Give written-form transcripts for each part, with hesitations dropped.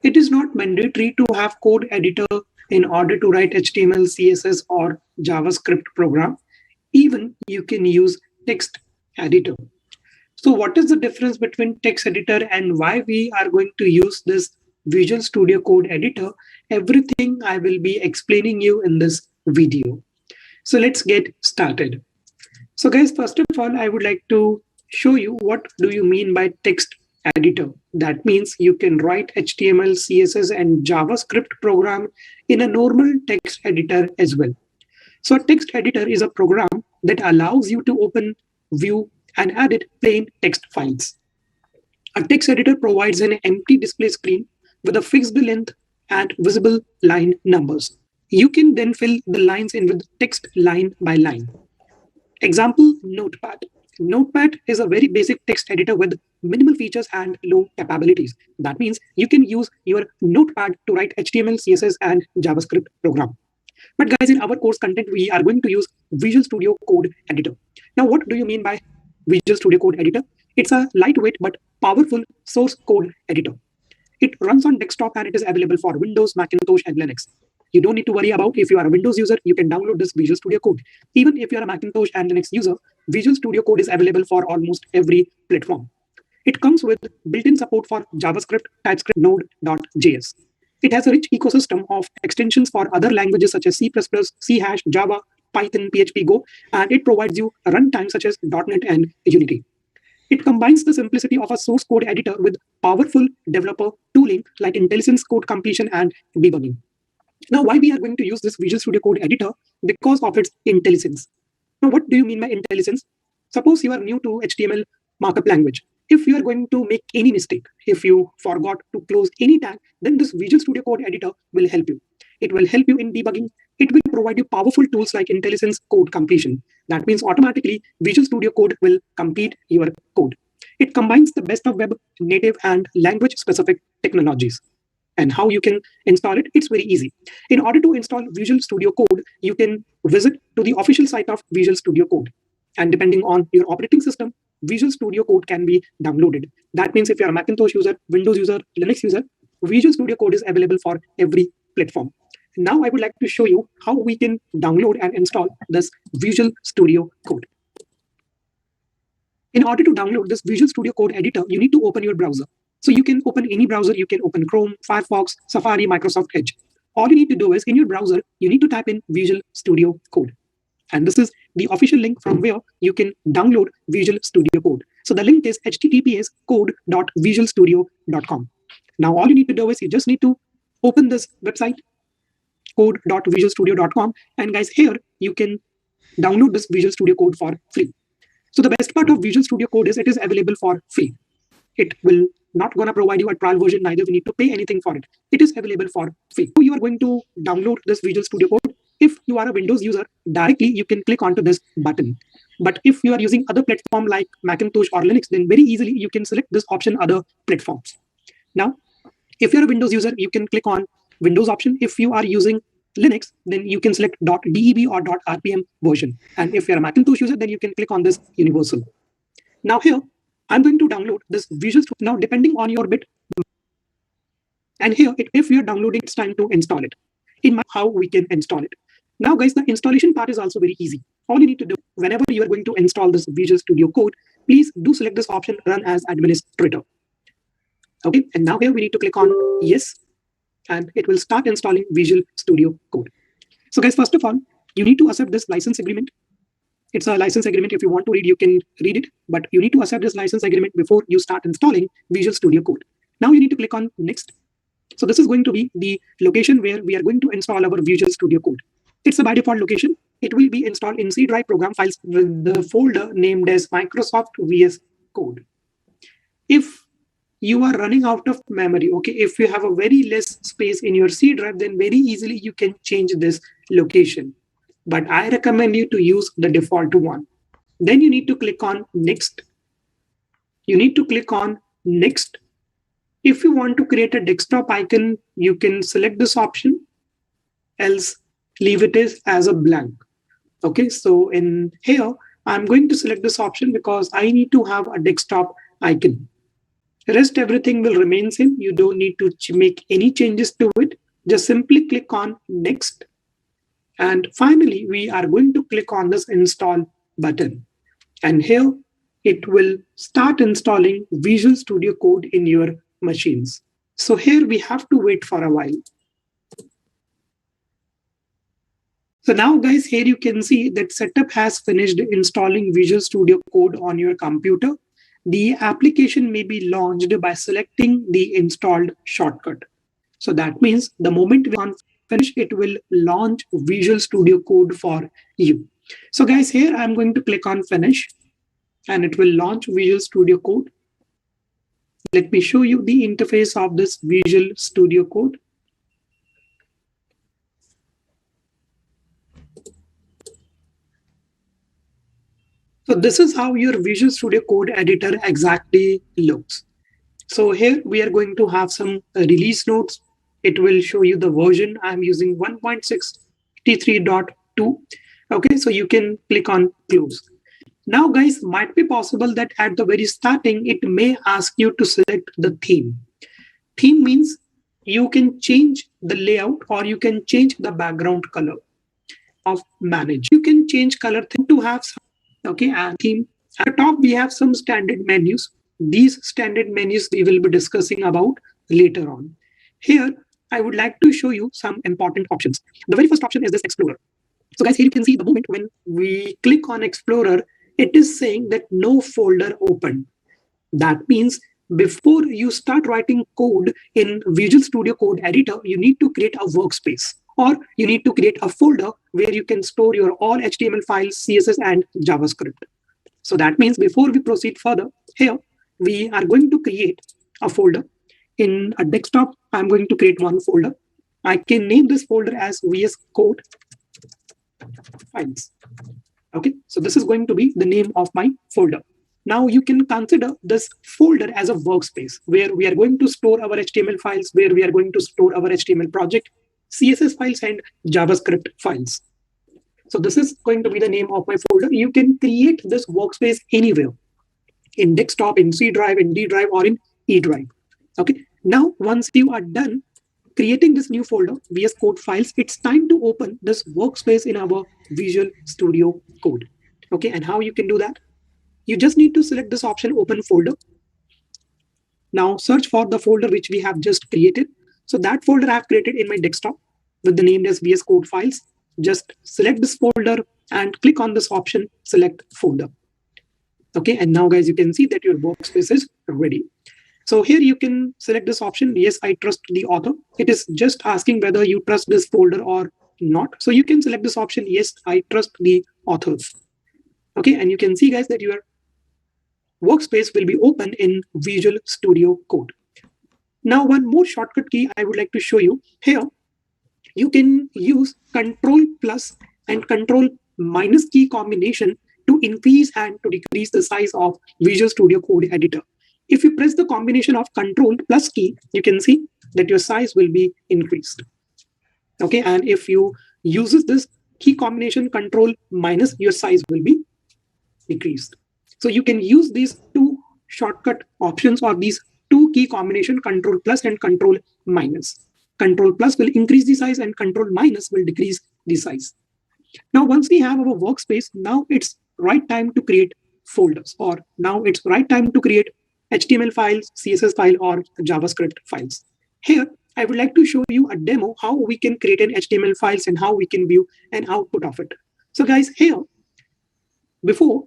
It is not mandatory to have code editor in order to write HTML, CSS, or JavaScript program. Even you can use text editor. So what is the difference between text editor and why we are going to use this Visual Studio Code editor? Everything I will be explaining you in this video. So let's get started. So guys, first of all, I would like to show you what do you mean by text editor. That means you can write HTML, CSS, and JavaScript program in a normal text editor as well. So a text editor is a program that allows you to open, view, and edit plain text files. A text editor provides an empty display screen with a fixed length and visible line numbers. You can then fill the lines in with text line by line. Example, Notepad. Notepad is a very basic text editor with minimal features and low capabilities. That means you can use your Notepad to write HTML, CSS, and JavaScript program. But guys, in our course content, we are going to use Visual Studio Code Editor. Now, what do you mean by Visual Studio Code Editor? It's a lightweight but powerful source code editor. It runs on desktop and it is available for Windows, Macintosh, and Linux. You don't need to worry about if you are a Windows user, you can download this Visual Studio Code. Even if you are a Macintosh and Linux user, Visual Studio Code is available for almost every platform. It comes with built-in support for JavaScript, TypeScript, Node.js. It has a rich ecosystem of extensions for other languages such as C++, C#, Java, Python, PHP, Go, and it provides you a runtime such as .NET and Unity. It combines the simplicity of a source code editor with powerful developer tooling like IntelliSense code completion and debugging. Now, why we are going to use this Visual Studio Code editor? Because of its IntelliSense. Now, what do you mean by IntelliSense? Suppose you are new to HTML markup language. If you are going to make any mistake, if you forgot to close any tag, then this Visual Studio Code editor will help you. It will help you in debugging. It will provide you powerful tools like IntelliSense code completion. That means automatically Visual Studio Code will complete your code. It combines the best of web, native, and language-specific technologies. And how you can install it, it's very easy. In order to install Visual Studio Code, you can visit to the official site of Visual Studio Code. And depending on your operating system, Visual Studio Code can be downloaded. That means if you're a Macintosh user, Windows user, Linux user, Visual Studio Code is available for every platform. Now I would like to show you how we can download and install this Visual Studio Code. In order to download this Visual Studio Code editor, you need to open your browser. So you can open any browser. You can open Chrome, Firefox, Safari, Microsoft Edge. All you need to do is in your browser, you need to type in Visual Studio Code. And this is the official link from where you can download Visual Studio Code. So the link is https://code.visualstudio.com. Now all you need to do is you just need to open this website, code.visualstudio.com. And guys, here you can download this Visual Studio Code for free. So the best part of Visual Studio Code is it is available for free. It will not going to provide you a trial version, neither we need to pay anything for it. It is available for free. So you are going to download this Visual Studio Code. If you are a Windows user, directly you can click onto this button. But if you are using other platform like Macintosh or Linux, then very easily you can select this option, other platforms. Now, if you're a Windows user, you can click on Windows option. If you are using Linux, then you can select .deb or .rpm version. And if you're a Macintosh user, then you can click on this universal. Now here, I'm going to download this Visual Studio. Now, depending on your bit, and here, if you're downloading, it's time to install it. In how we can install it. Now, guys, the installation part is also very easy. All you need to do, whenever you are going to install this Visual Studio Code, please do select this option, Run as Administrator. Okay, and now here we need to click on Yes, and it will start installing Visual Studio Code. So, guys, first of all, you need to accept this license agreement. It's a license agreement. If you want to read, you can read it, but you need to accept this license agreement before you start installing Visual Studio Code. Now you need to click on Next. So this is going to be the location where we are going to install our Visual Studio Code. It's a by default location. It will be installed in C drive program files with the folder named as Microsoft VS Code. If you are running out of memory, okay, if you have a very less space in your C drive, then very easily you can change this location. But I recommend you to use the default one. Then you need to click on Next. You need to click on Next. If you want to create a desktop icon, you can select this option, else leave it as a blank. Okay, so in here, I'm going to select this option because I need to have a desktop icon. Rest everything will remain same. You don't need to make any changes to it. Just simply click on next. And finally, we are going to click on this install button. And here it will start installing Visual Studio Code in your machines. So here we have to wait for a while. So now guys, here you can see that setup has finished installing Visual Studio Code on your computer. The application may be launched by selecting the installed shortcut. So that means the moment we finish, it will launch Visual Studio Code for you. So guys, here I'm going to click on finish and it will launch Visual Studio Code. Let me show you the interface of this Visual Studio Code. So this is how your Visual Studio Code editor exactly looks. So here we are going to have some release notes. It will show you the version. I'm using 1.6T3.2. Okay, so you can click on close. Now guys, might be possible that at the very starting, it may ask you to select the theme. Theme means you can change the layout or you can change the background color of manage. You can change color to have some, okay, and theme. At the top, we have some standard menus. These standard menus we will be discussing about later on. Here, I would like to show you some important options. The very first option is this Explorer. So guys, here you can see the moment when we click on Explorer, it is saying that no folder open. That means before you start writing code in Visual Studio Code Editor, you need to create a workspace or you need to create a folder where you can store your all HTML files, CSS, and JavaScript. So that means before we proceed further, here we are going to create a folder. In a desktop, I'm going to create one folder. I can name this folder as VS Code Files. Okay, so this is going to be the name of my folder. Now you can consider this folder as a workspace where we are going to store our HTML files, where we are going to store our HTML project, CSS files, and JavaScript files. So this is going to be the name of my folder. You can create this workspace anywhere, in desktop, in C drive, in D drive, or in E drive. Okay. Now, once you are done creating this new folder, VS Code Files, it's time to open this workspace in our Visual Studio Code. Okay. And how you can do that? You just need to select this option, Open Folder. Now search for the folder which we have just created. So that folder I have created in my desktop with the name as VS Code Files. Just select this folder and click on this option, select folder. Okay, and now guys, you can see that your workspace is ready. So here you can select this option. Yes, I trust the author. It is just asking whether you trust this folder or not. So you can select this option. Yes, I trust the author. Okay, and you can see guys that your workspace will be open in Visual Studio Code. Now, one more shortcut key I would like to show you here. You can use Control plus and Control minus key combination to increase and to decrease the size of Visual Studio Code Editor. If you press the combination of Control plus key, you can see that your size will be increased. Okay, and if you uses this key combination Control minus, your size will be decreased. So you can use these two shortcut options or these two key combination, Control plus and Control minus. Control plus will increase the size and Control minus will decrease the size. Now, once we have our workspace, now it's right time to create folders, or now it's right time to create HTML files, CSS file, or JavaScript files. Here, I would like to show you a demo how we can create an HTML files and how we can view an output of it. So guys, here, before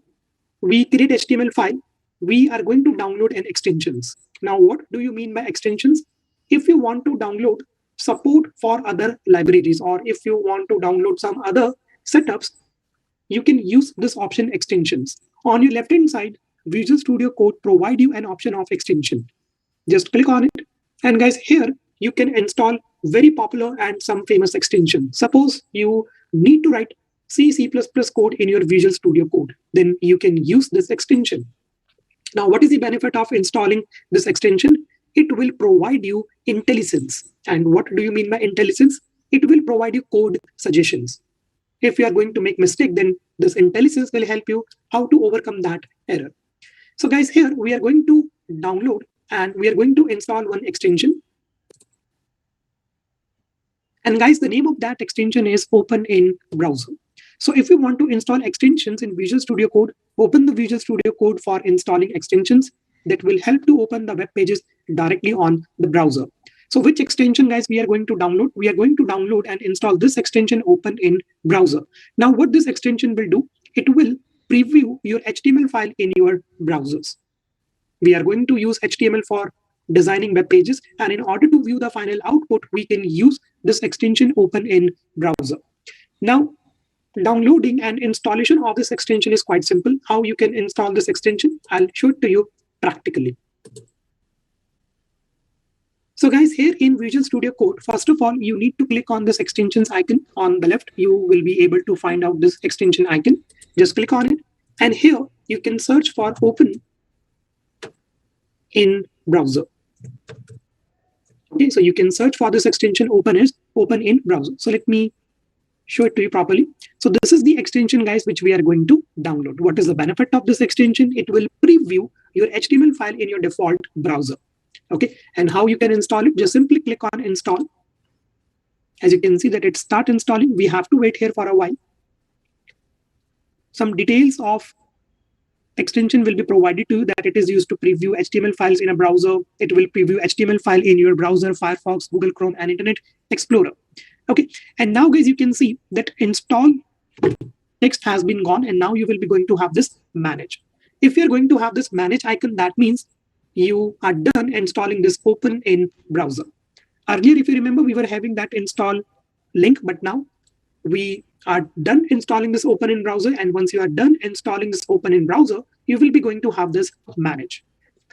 we create HTML file, we are going to download an extensions. Now, what do you mean by extensions? If you want to download support for other libraries, or if you want to download some other setups, you can use this option extensions. On your left hand side, Visual Studio Code provide you an option of extension. Just click on it. And guys, here you can install very popular and some famous extension. Suppose you need to write C++ code in your Visual Studio Code, then you can use this extension. Now, what is the benefit of installing this extension? It will provide you IntelliSense. And what do you mean by IntelliSense? It will provide you code suggestions. If you are going to make mistake, then this IntelliSense will help you how to overcome that error. So guys, here we are going to download and we are going to install one extension. And guys, the name of that extension is Open in Browser. So if you want to install extensions in Visual Studio Code, open the Visual Studio Code for installing extensions that will help to open the web pages directly on the browser. So which extension, guys, we are going to download? We are going to download and install this extension Open in Browser. Now, what this extension will do, it will preview your HTML file in your browsers. We are going to use HTML for designing web pages, and in order to view the final output, we can use this extension Open in Browser. Now, downloading and installation of this extension is quite simple. How you can install this extension, I'll show it to you practically. So guys, here in Visual Studio Code, first of all, you need to click on this extensions icon on the left. You will be able to find out this extension icon. Just click on it. And here you can search for Open in Browser. Okay, so you can search for this extension Open in Browser. So let me show it to you properly. So this is the extension, guys, which we are going to download. What is the benefit of this extension? It will preview your HTML file in your default browser. Okay, and how you can install it? Just simply click on install. As you can see that it start installing. We have to wait here for a while. Some details of extension will be provided to you, that it is used to preview HTML files in a browser. It will preview HTML file in your browser, Firefox, Google Chrome, and Internet Explorer. Okay, and now guys, you can see that install text has been gone, and now you will be going to have this manage. If you're going to have this manage icon, that means you are done installing this Open in Browser. Earlier, if you remember, we were having that install link, but now we are done installing this Open in Browser. And once you are done installing this Open in Browser, you will be going to have this manage.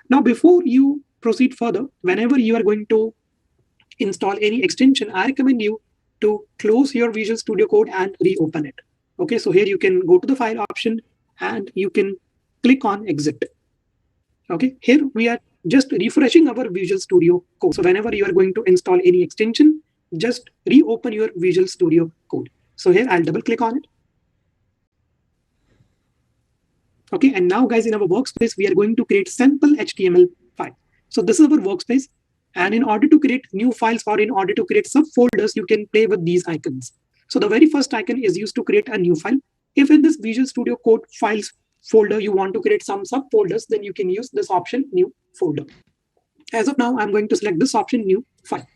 Now, before you proceed further, whenever you are going to install any extension, I recommend you to close your Visual Studio Code and reopen it. Okay, so here you can go to the file option and you can click on exit. Okay, here we are just refreshing our Visual Studio Code. So whenever you are going to install any extension, just reopen your Visual Studio Code. So here I'll double click on it. Okay, and now guys, in our workspace, we are going to create sample HTML file. So this is our workspace. And in order to create new files or in order to create subfolders, you can play with these icons. So the very first icon is used to create a new file. If in this Visual Studio Code files folder, you want to create some subfolders, then you can use this option, new folder. As of now, I'm going to select this option, new file.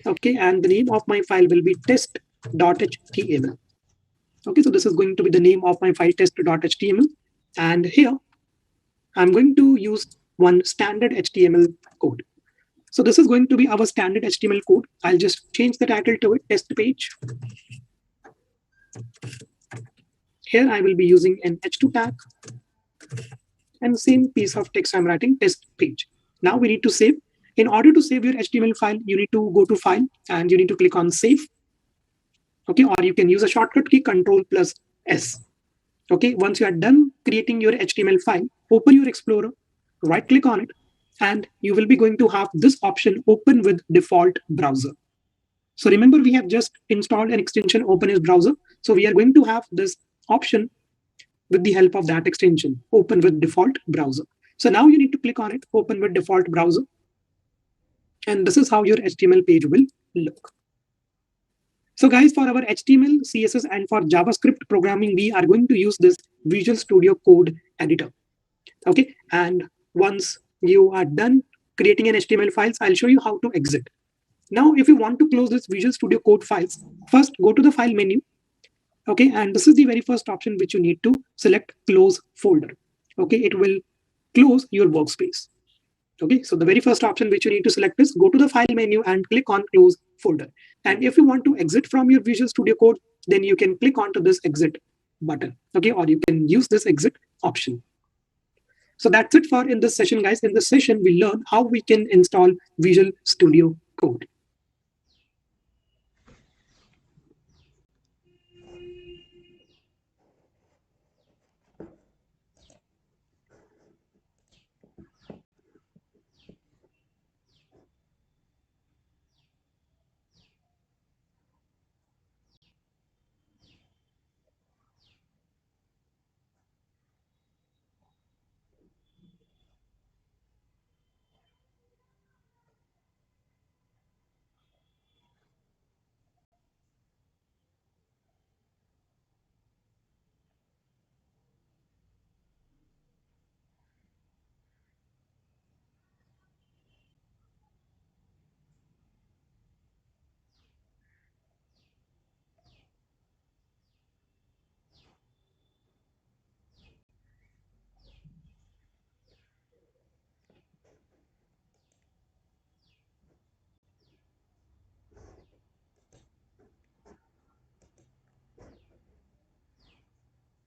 Okay, and the name of my file will be test.html. Okay, so this is going to be the name of my file, test.html. And here, I'm going to use one standard HTML code. So this is going to be our standard HTML code. I'll just change the title to it, test page. Here I will be using an H2 tag. And same piece of text I'm writing, test page. Now we need to save. In order to save your HTML file, you need to go to File and you need to click on Save. Okay, or you can use a shortcut key, Ctrl+S. Okay, once you are done creating your HTML file, open your Explorer, right click on it, and you will be going to have this option, Open with Default Browser. So remember, we have just installed an extension, Open in Browser. So we are going to have this option with the help of that extension, Open with Default Browser. So now you need to click on it, Open with Default Browser. And this is how your HTML page will look. So guys, for our HTML, CSS, and for JavaScript programming, we are going to use this Visual Studio Code editor. Okay, and once you are done creating an HTML files, I'll show you how to exit. Now, if you want to close this Visual Studio Code files, first go to the file menu. Okay, and this is the very first option which you need to select, close folder. Okay, it will close your workspace. Okay, so the very first option which you need to select is go to the file menu and click on close folder. And if you want to exit from your Visual Studio Code, then you can click onto this exit button. Okay, or you can use this exit option. So that's it for in this session, guys. In this session, we learn how we can install Visual Studio Code.